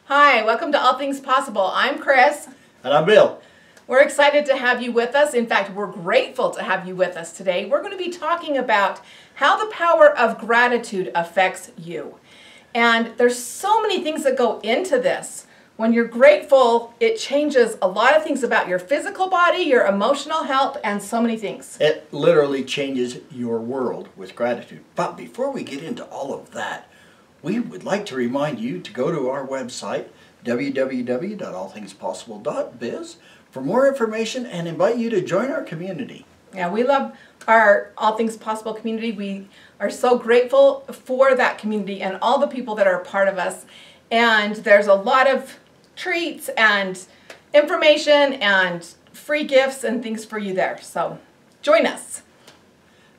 Hi, welcome to All Things Possible. I'm Kris. And I'm Bill. We're excited to have you with us. In fact, we're grateful to have you with us today. We're going to be talking about how the power of gratitude affects you. And there's so many things that go into this. When you're grateful, it changes a lot of things about your physical body, your emotional health, and so many things. It literally changes your world with gratitude. But before we get into all of that, we would like to remind you to go to our website, www.allthingspossible.biz, for more information and invite you to join our community. Yeah, we love our All Things Possible community. We are so grateful for that community and all the people that are a part of us. And there's a lot of treats and information and free gifts and things for you there. So join us.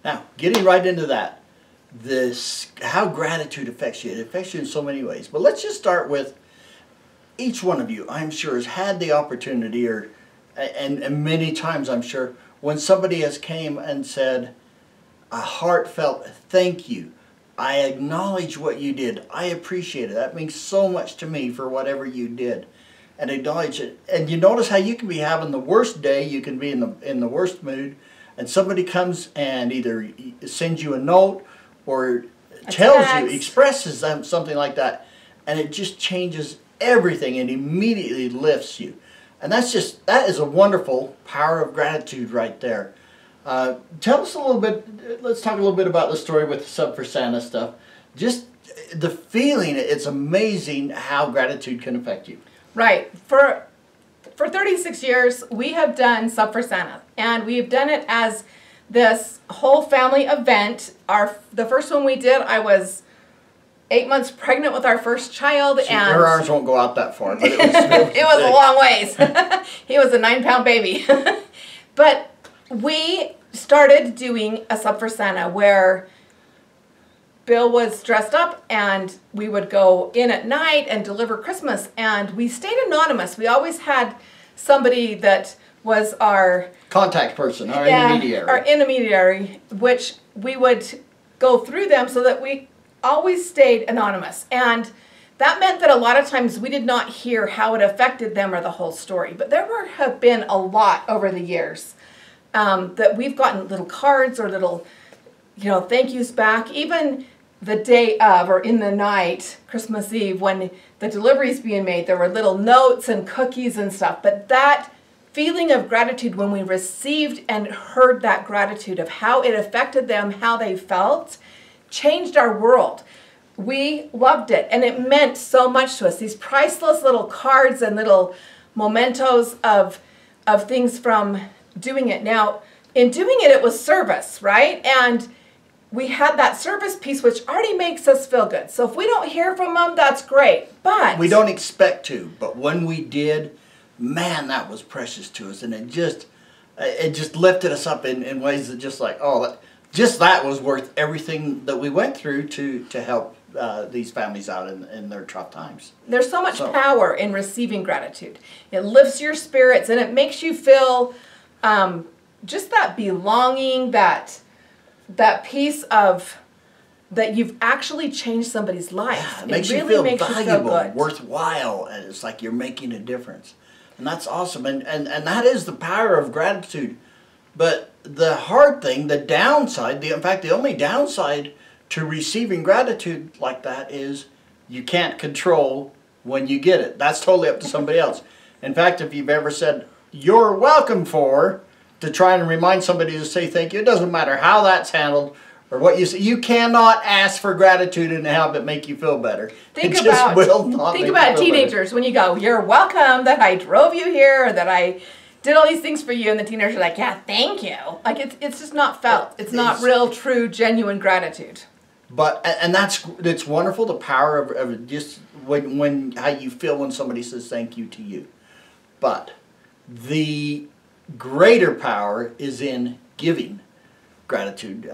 Now, getting right into that, how gratitude affects you. It affects you in so many ways. But let's just start with each one of you, I'm sure, has had the opportunity, and many times I'm sure, when somebody has came and said a heartfelt thank you. I acknowledge what you did. I appreciate it. That means so much to me for whatever you did. And acknowledge it. And you notice how you can be having the worst day, you can be in the worst mood, and somebody comes and either sends you a note or tells you, expresses something like that, and it just changes everything and immediately lifts you. And that is a wonderful power of gratitude right there. Tell us a little bit, let's talk a little bit about the story with the Sub for Santa stuff. Just the feeling, it's amazing how gratitude can affect you. Right. For 36 years, we have done Sub for Santa, and we've done it as this whole family event. The first one we did, I was 8 months pregnant with our first child. And her arms won't go out that far, but it was, it was a long ways. He was a 9-pound baby. But we started doing a Sub for Santa where Bill was dressed up and we would go in at night and deliver Christmas, and we stayed anonymous. We always had somebody that was our contact person, our intermediary. Our intermediary, which we would go through them so that we always stayed anonymous. And that meant that a lot of times we did not hear how it affected them or the whole story. But there have been a lot over the years that we've gotten little cards or little, thank yous back. Even the day of or in the night, Christmas Eve, when the delivery's being made, there were little notes and cookies and stuff. But that feeling of gratitude when we received and heard that gratitude of how it affected them, how they felt, changed our world. We loved it, and it meant so much to us. These priceless little cards and little mementos of things from doing it. Now, in doing it, it was service, right? And we had that service piece, which already makes us feel good. So if we don't hear from them, that's great. But we don't expect to. But when we did, man, that was precious to us, and it just lifted us up in ways that just like, oh, just that was worth everything that we went through to help these families out in their tough times. There's so much power in receiving gratitude. It lifts your spirits, and it makes you feel just that belonging, that piece of that you've actually changed somebody's life. Yeah, it makes you feel valuable, worthwhile, and it's like you're making a difference. And that's awesome. And that is the power of gratitude. But the hard thing, the downside, in fact, the only downside to receiving gratitude like that is you can't control when you get it. That's totally up to somebody else. In fact, if you've ever said, "You're welcome for," to try and remind somebody to say thank you, it doesn't matter how that's handled or what you say. You cannot ask for gratitude and have it make you feel better. Think about teenagers when you go, "You're welcome that I drove you here, or that I did all these things for you," and the teenagers are like, "Yeah, thank you." Like it's just not felt. It's not real, true, genuine gratitude. But it's wonderful, the power of just when how you feel when somebody says thank you to you. But the greater power is in giving gratitude.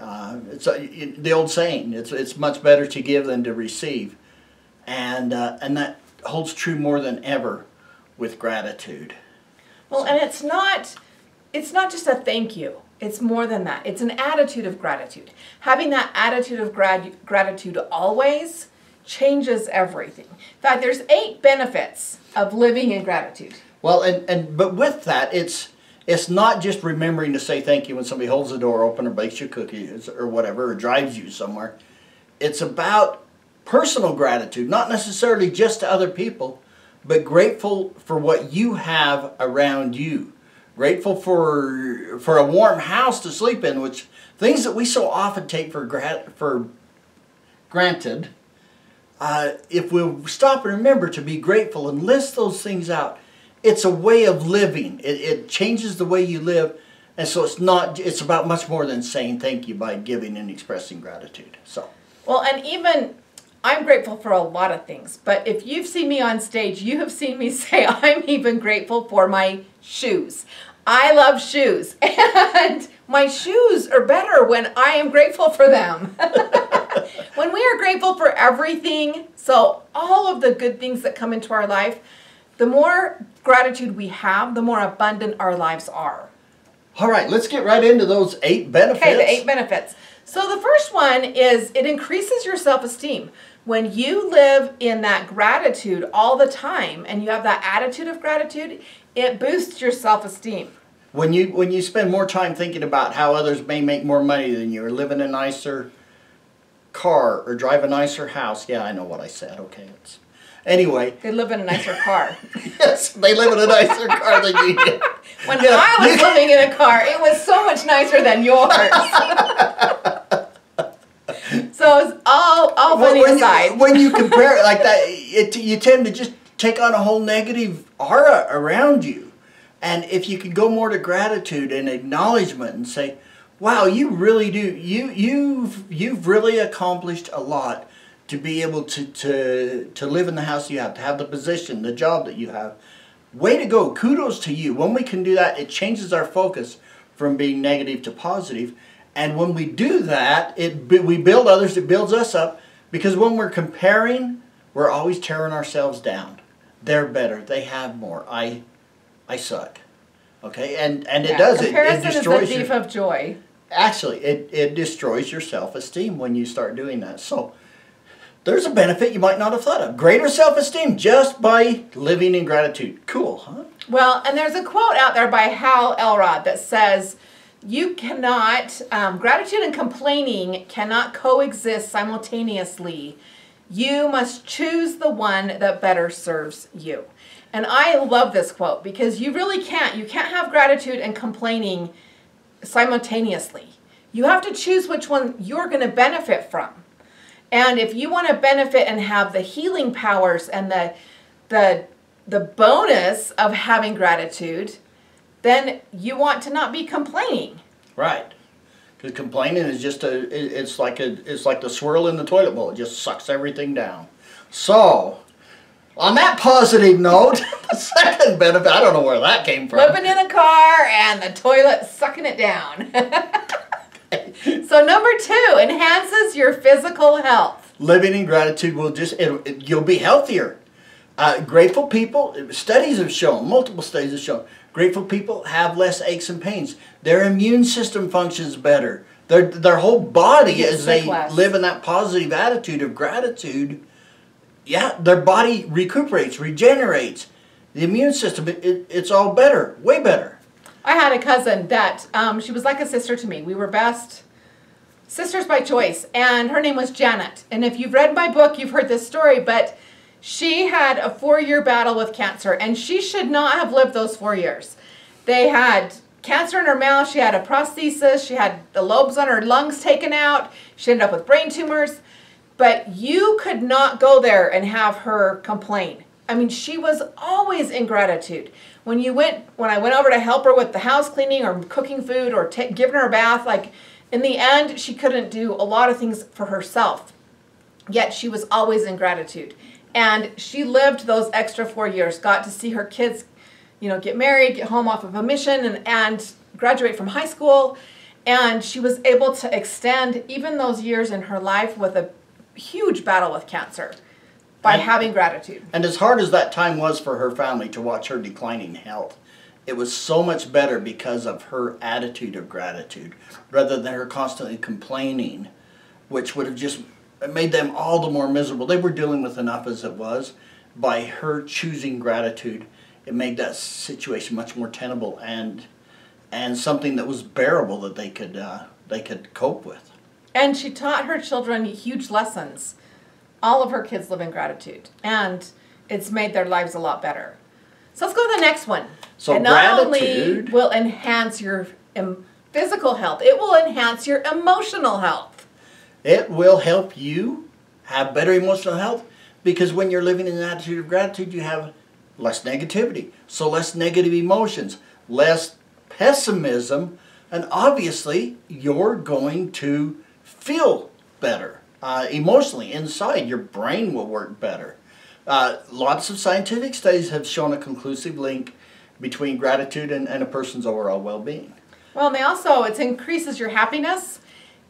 It's the old saying, it's much better to give than to receive, and that holds true more than ever with gratitude. Well, and it's not just a thank you. It's more than that. It's an attitude of gratitude. Having that attitude of gratitude always changes everything. In fact, there's 8 benefits of living in gratitude. Well, but with that, it's not just remembering to say thank you when somebody holds the door open or bakes you cookies or whatever, or drives you somewhere. It's about personal gratitude, not necessarily just to other people, but grateful for what you have around you. Grateful for a warm house to sleep in, which things that we so often take for granted. If we'll stop and remember to be grateful and list those things out, it's a way of living. It changes the way you live, and so it's about much more than saying thank you by giving and expressing gratitude. So, well, and even I'm grateful for a lot of things, but if you've seen me on stage, you have seen me say I'm even grateful for my shoes. I love shoes, and my shoes are better when I am grateful for them. When we are grateful for everything, so all of the good things that come into our life, the more gratitude we have, the more abundant our lives are. All right, let's get right into those 8 benefits. Okay, the 8 benefits. So the first one is it increases your self-esteem. When you live in that gratitude all the time and you have that attitude of gratitude, it boosts your self-esteem. When you spend more time thinking about how others may make more money than you, or live in a nicer car, or drive a nicer house. Yeah, I know what I said. Okay. Anyway. They live in a nicer car. Yes, they live in a nicer car than you do. When I was living in a car, it was so much nicer than yours. So it's all funny aside. When you compare it like that, you tend to just take on a whole negative aura around you. And if you could go more to gratitude and acknowledgement and say, wow, you really do, you've really accomplished a lot to be able to live in the house you have, to have the position, the job that you have. Way to go. Kudos to you. When we can do that, it changes our focus from being negative to positive. And when we do that, we build others, it builds us up. Because when we're comparing, we're always tearing ourselves down. They're better. They have more. I suck. Okay? And it does. Comparison it destroys is the thief of joy. Actually, it destroys your self-esteem when you start doing that. So, there's a benefit you might not have thought of. Greater self-esteem just by living in gratitude. Cool, huh? Well, and there's a quote out there by Hal Elrod that says, you cannot, gratitude and complaining cannot coexist simultaneously. You must choose the one that better serves you. And I love this quote because you really can't. You can't have gratitude and complaining simultaneously. You have to choose which one you're going to benefit from. And if you want to benefit and have the healing powers and the bonus of having gratitude, then you want to not be complaining. Right. Because complaining is just it's like the swirl in the toilet bowl. It just sucks everything down. So, on that positive note, the second benefit, I don't know where that came from. Living in a car and the toilet sucking it down. So number 2, enhances your physical health. Living in gratitude will you'll be healthier. Grateful people, studies have shown, multiple studies have shown, grateful people have less aches and pains. Their immune system functions better. Their whole body, as they live in that positive attitude of gratitude, yeah, their body recuperates, regenerates. The immune system, it's all better, way better. I had a cousin that, she was like a sister to me. We were best sisters by choice, and her name was Janet. And if you've read my book, you've heard this story, but she had a 4-year battle with cancer, and she should not have lived those 4 years. They had cancer in her mouth, she had a prosthesis, she had the lobes on her lungs taken out, she ended up with brain tumors, but you could not go there and have her complain. I mean, she was always in gratitude. When I went over to help her with the house cleaning or cooking food or giving her a bath, like in the end, she couldn't do a lot of things for herself. Yet she was always in gratitude. And she lived those extra 4 years, got to see her kids, get married, get home off of a mission and graduate from high school. And she was able to extend even those years in her life with a huge battle with cancer. By having gratitude. And as hard as that time was for her family to watch her declining health, it was so much better because of her attitude of gratitude, rather than her constantly complaining, which would have just it made them all the more miserable. They were dealing with enough as it was. By her choosing gratitude, it made that situation much more tenable and something that was bearable that they could cope with. And she taught her children huge lessons. All of her kids live in gratitude, and it's made their lives a lot better. So let's go to the next one. So it not gratitude only will enhance your physical health, it will enhance your emotional health. It will help you have better emotional health, because when you're living in an attitude of gratitude, you have less negativity. So less negative emotions, less pessimism, and obviously you're going to feel better. Emotionally, inside, your brain will work better. Lots of scientific studies have shown a conclusive link between gratitude and a person's overall well-being. Well, and they also, it increases your happiness,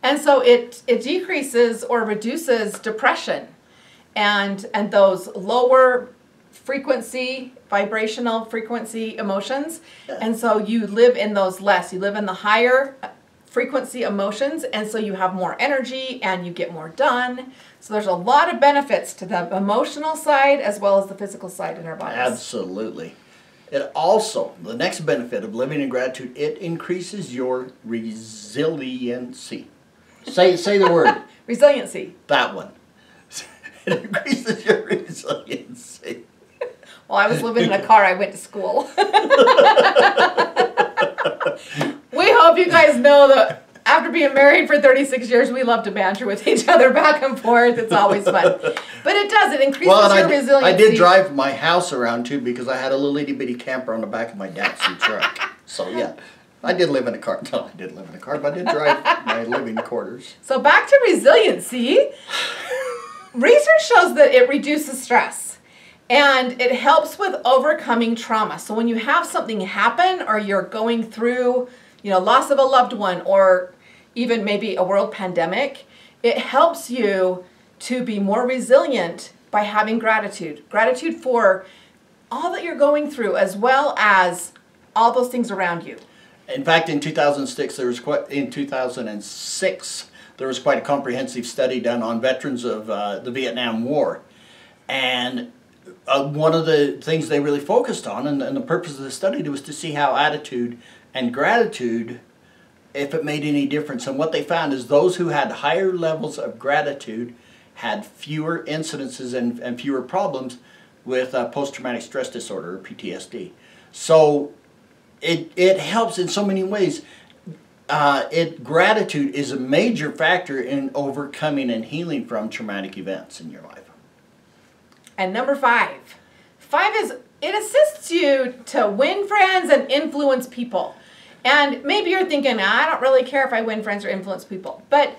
and so it decreases or reduces depression and those lower frequency, vibrational frequency emotions. Yeah. And so you live in those less. You live in the higher frequency emotions, and so you have more energy and you get more done. So there's a lot of benefits to the emotional side as well as the physical side in our bodies. Absolutely. It also, the next benefit of living in gratitude, it increases your resiliency. Say the word. Resiliency. That one. It increases your resiliency. While I was living in a car, I went to school. We hope you guys know that after being married for 36 years, we love to banter with each other back and forth. It's always fun. But it does. It increases your resiliency. I did drive my house around too, because I had a little itty bitty camper on the back of my dad's truck. So yeah, I did live in a car. No, I didn't live in a car, but I did drive my living quarters. So back to resiliency. Research shows that it reduces stress and it helps with overcoming trauma. So when you have something happen or you're going through, loss of a loved one or even maybe a world pandemic, it helps you to be more resilient by having gratitude. Gratitude for all that you're going through as well as all those things around you. In fact, in 2006, there was quite a comprehensive study done on veterans of the Vietnam War. And one of the things they really focused on, and the purpose of the study, was to see how attitude and gratitude, if it made any difference. And what they found is those who had higher levels of gratitude had fewer incidences and fewer problems with post-traumatic stress disorder, or PTSD. So it helps in so many ways. Gratitude is a major factor in overcoming and healing from traumatic events in your life. And number 5. 5 is it assists you to win friends and influence people. And maybe you're thinking, I don't really care if I win friends or influence people. But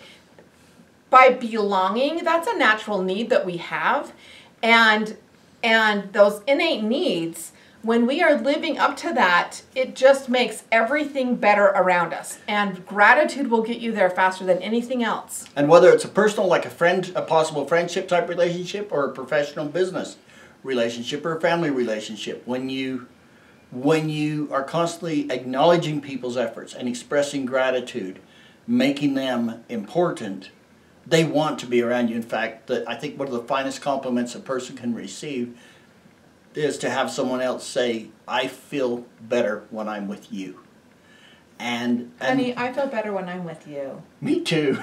by belonging, that's a natural need that we have. And those innate needs, when we are living up to that, it just makes everything better around us. And gratitude will get you there faster than anything else. And whether it's a personal, like a possible friendship type relationship, or a professional business relationship, or a family relationship, when you are constantly acknowledging people's efforts and expressing gratitude, making them important, they want to be around you. In fact, I think one of the finest compliments a person can receive is to have someone else say, I feel better when I'm with you. And honey, I feel better when I'm with you. Me too.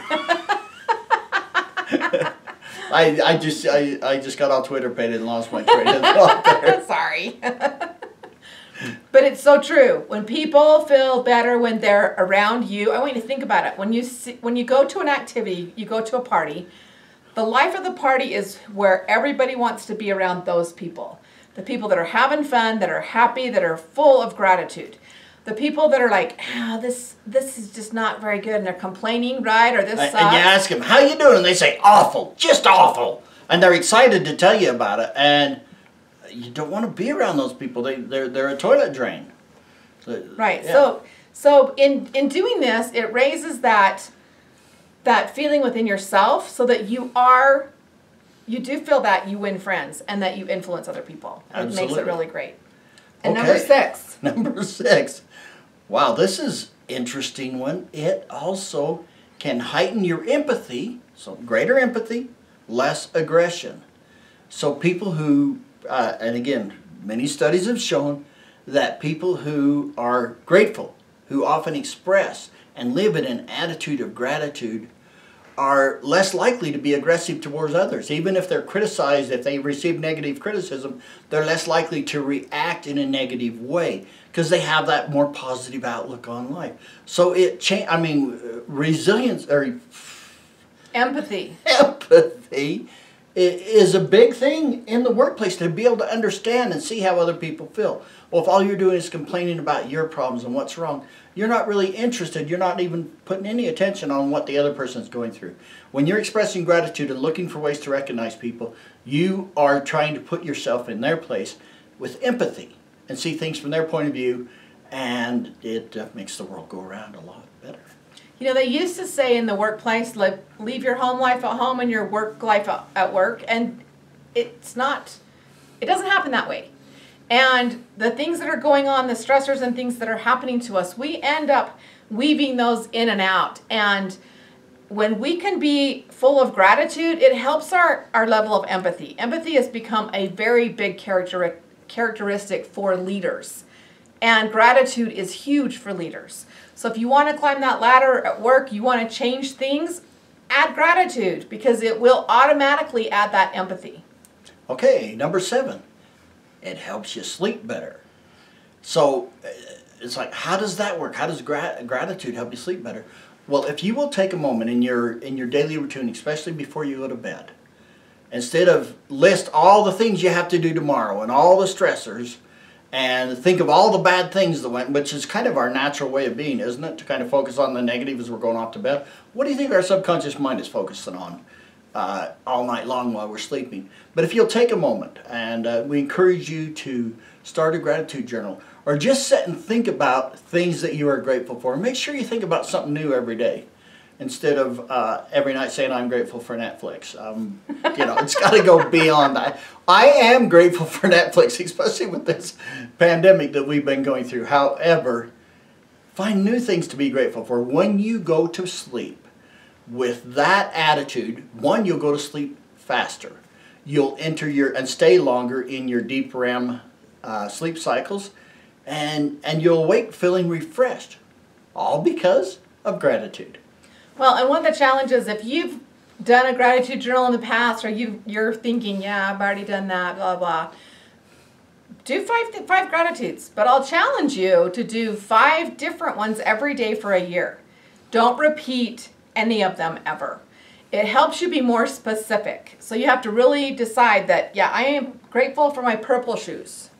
I just got off Twitter page and lost my train of thought there. Sorry. But it's so true. When people feel better when they're around you, I want you to think about it. When you go to an activity, you go to a party, the life of the party is where everybody wants to be around those people. The people that are having fun, that are happy, that are full of gratitude. The people that are like, this is just not very good, and they're complaining, right? Or this sucks. And you ask them, how you doing? And they say, awful, just awful. And they're excited to tell you about it. And you don't want to be around those people. They're a toilet drain. So, right. Yeah. So in doing this, it raises that feeling within yourself, so that you do feel that you win friends and that you influence other people. Absolutely. It makes it really great. And okay. Number 6. Number 6. Wow, this is interesting one. It also can heighten your empathy, so greater empathy, less aggression. So people who, and again, many studies have shown that people who are grateful, who often express and live in an attitude of gratitude, are less likely to be aggressive towards others. Even if they're criticized, if they receive negative criticism, they're less likely to react in a negative way because they have that more positive outlook on life. So resilience or empathy is a big thing in the workplace, to be able to understand and see how other people feel. Well, if all you're doing is complaining about your problems and what's wrong, you're not really interested. You're not even putting any attention on what the other person's going through. When you're expressing gratitude and looking for ways to recognize people, you are trying to put yourself in their place with empathy and see things from their point of view, and it makes the world go around a lot better. You know, they used to say in the workplace, like, leave your home life at home and your work life at work, and it doesn't happen that way. And the things that are going on, the stressors and things that are happening to us, we end up weaving those in and out. And when we can be full of gratitude, it helps our level of empathy. Empathy has become a very big characteristic for leaders. And gratitude is huge for leaders. So if you want to climb that ladder at work, you want to change things, add gratitude, because it will automatically add that empathy. Okay, number 7. It helps you sleep better. So it's like, how does that work? How does gratitude help you sleep better? Well, if you will take a moment in your daily routine, especially before you go to bed, instead of list all the things you have to do tomorrow and all the stressors, and think of all the bad things that went, which is kind of our natural way of being, isn't it? To kind of focus on the negative as we're going off to bed. What do you think our subconscious mind is focusing on all night long while we're sleeping? But if you'll take a moment, and we encourage you to start a gratitude journal, or just sit and think about things that you are grateful for. Make sure you think about something new every day, instead of every night saying, I'm grateful for Netflix. You know, it's got to go beyond that. I am grateful for Netflix, especially with this pandemic that we've been going through. However, find new things to be grateful for. When you go to sleep with that attitude, one, you'll go to sleep faster. You'll enter and stay longer in your deep REM sleep cycles, and you'll awake feeling refreshed, all because of gratitude. Well, and one of the challenges, if you've done a gratitude journal in the past, or you're thinking, yeah, I've already done that, blah, blah, do five gratitudes. But I'll challenge you to do 5 different ones every day for a year. Don't repeat any of them ever. It helps you be more specific. So you have to really decide that, yeah, I am grateful for my purple shoes.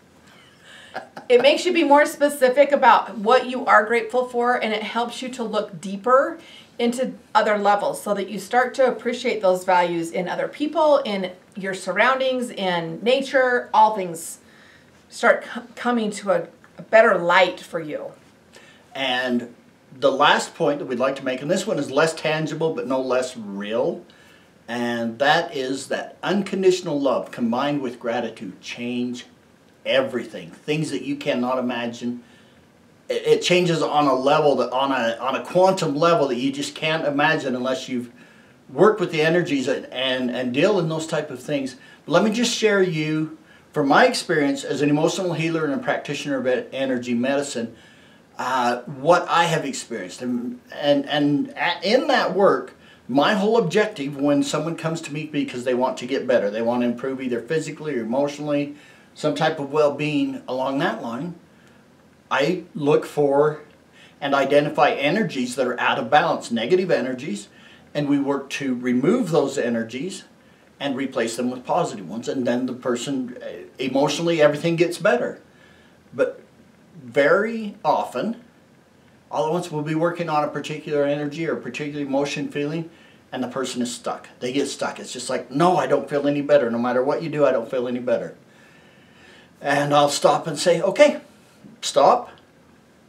It makes you be more specific about what you are grateful for, and it helps you to look deeper into other levels so that you start to appreciate those values in other people, in your surroundings, in nature. All things start coming to a better light for you. And the last point that we'd like to make, and this one is less tangible but no less real, and that is that unconditional love combined with gratitude change everything. Things that you cannot imagine. It changes on a level, on a quantum level that you just can't imagine unless you've worked with the energies and deal in those type of things. But let me just share you, from my experience as an emotional healer and a practitioner of energy medicine, what I have experienced. And in that work, my whole objective when someone comes to me because they want to get better, they want to improve either physically or emotionally, some type of well-being along that line, I look for and identify energies that are out of balance, negative energies, and we work to remove those energies and replace them with positive ones, and then the person, emotionally, everything gets better. But very often, all at once we'll be working on a particular energy or a particular emotion feeling, and the person is stuck. They get stuck. It's just like, no, I don't feel any better. No matter what you do, I don't feel any better. And I'll stop and say, okay, stop.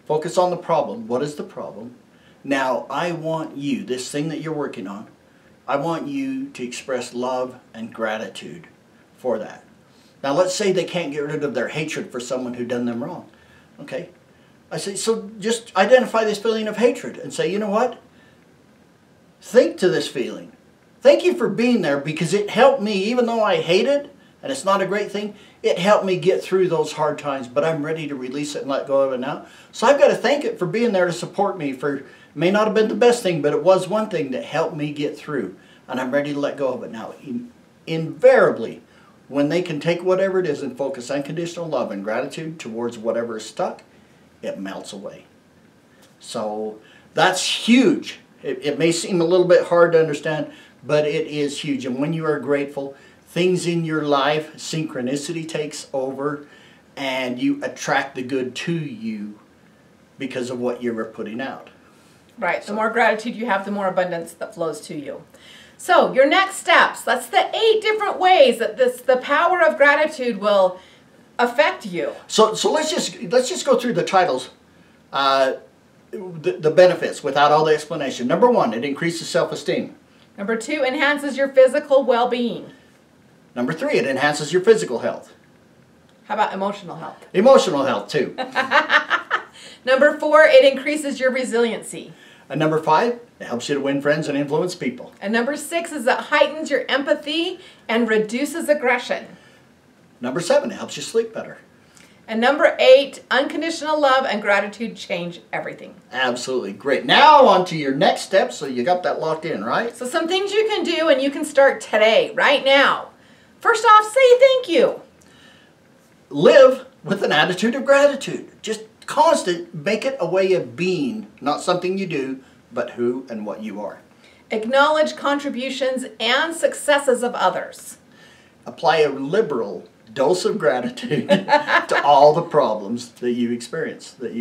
Focus on the problem. What is the problem? Now, I want you, this thing that you're working on, I want you to express love and gratitude for that. Now, let's say they can't get rid of their hatred for someone who done them wrong. Okay? I say, so just identify this feeling of hatred and say, you know what? think to this feeling. Thank you for being there, because it helped me, even though I hate it, and it's not a great thing, it helped me get through those hard times, but I'm ready to release it and let go of it now. So I've got to thank it for being there to support me. For it may not have been the best thing, but it was one thing that helped me get through, and I'm ready to let go of it now. Invariably, when they can take whatever it is and focus unconditional love and gratitude towards whatever is stuck, it melts away. So that's huge. It may seem a little bit hard to understand, but it is huge. And when you are grateful, things in your life, synchronicity takes over, and you attract the good to you because of what you were putting out. Right. The more gratitude you have, the more abundance that flows to you. So your next steps, that's the 8 different ways that the power of gratitude will affect you. So let's just go through the titles, the benefits without all the explanation. Number 1, it increases self-esteem. Number 2, enhances your physical well-being. Number 3, it enhances your physical health. How about emotional health? Emotional health too. Number 4, it increases your resiliency. And number 5, it helps you to win friends and influence people. And number 6 is it heightens your empathy and reduces aggression. Number 7, it helps you sleep better. And number 8, unconditional love and gratitude change everything. Absolutely. Great. Now on to your next step, so you got that locked in, right? So some things you can do, and you can start today, right now. First off, say thank you. Live with an attitude of gratitude. Just constant, make it a way of being, not something you do, but who and what you are. Acknowledge contributions and successes of others. Apply a liberal dose of gratitude to all the problems that you experience, that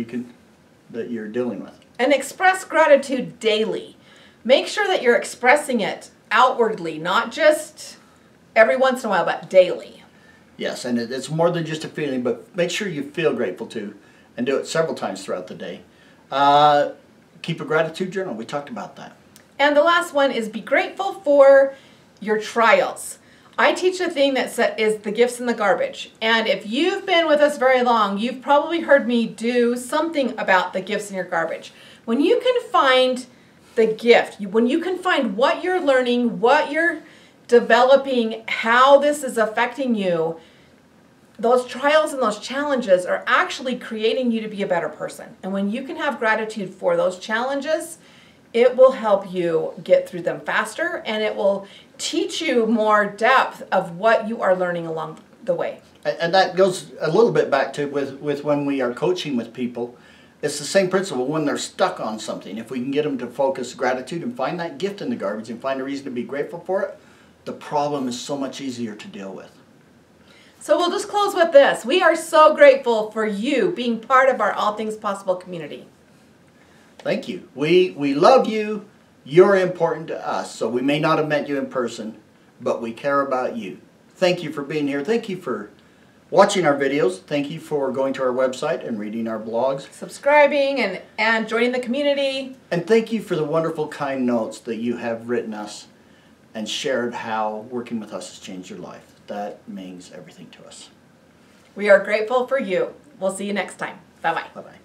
you're dealing with. And express gratitude daily. Make sure that you're expressing it outwardly, not just every once in a while, but daily. Yes, and it's more than just a feeling, but make sure you feel grateful too, and do it several times throughout the day. Keep a gratitude journal. We talked about that. And the last one is be grateful for your trials. I teach a thing that is the gifts in the garbage. And if you've been with us very long, you've probably heard me do something about the gifts in your garbage. When you can find the gift, when you can find what you're learning, what you're developing, how this is affecting you, those trials and those challenges are actually creating you to be a better person. And when you can have gratitude for those challenges, it will help you get through them faster, and it will teach you more depth of what you are learning along the way. And that goes a little bit back to with when we are coaching with people. It's the same principle when they're stuck on something. If we can get them to focus gratitude and find that gift in the garbage and find a reason to be grateful for it, the problem is so much easier to deal with. So we'll just close with this. We are so grateful for you being part of our All Things Possible community. Thank you. We love you. You're important to us. So we may not have met you in person, but we care about you. Thank you for being here. Thank you for watching our videos. Thank you for going to our website and reading our blogs. Subscribing and joining the community. And thank you for the wonderful, kind notes that you have written us and shared how working with us has changed your life. That means everything to us. We are grateful for you. We'll see you next time. Bye-bye. Bye-bye.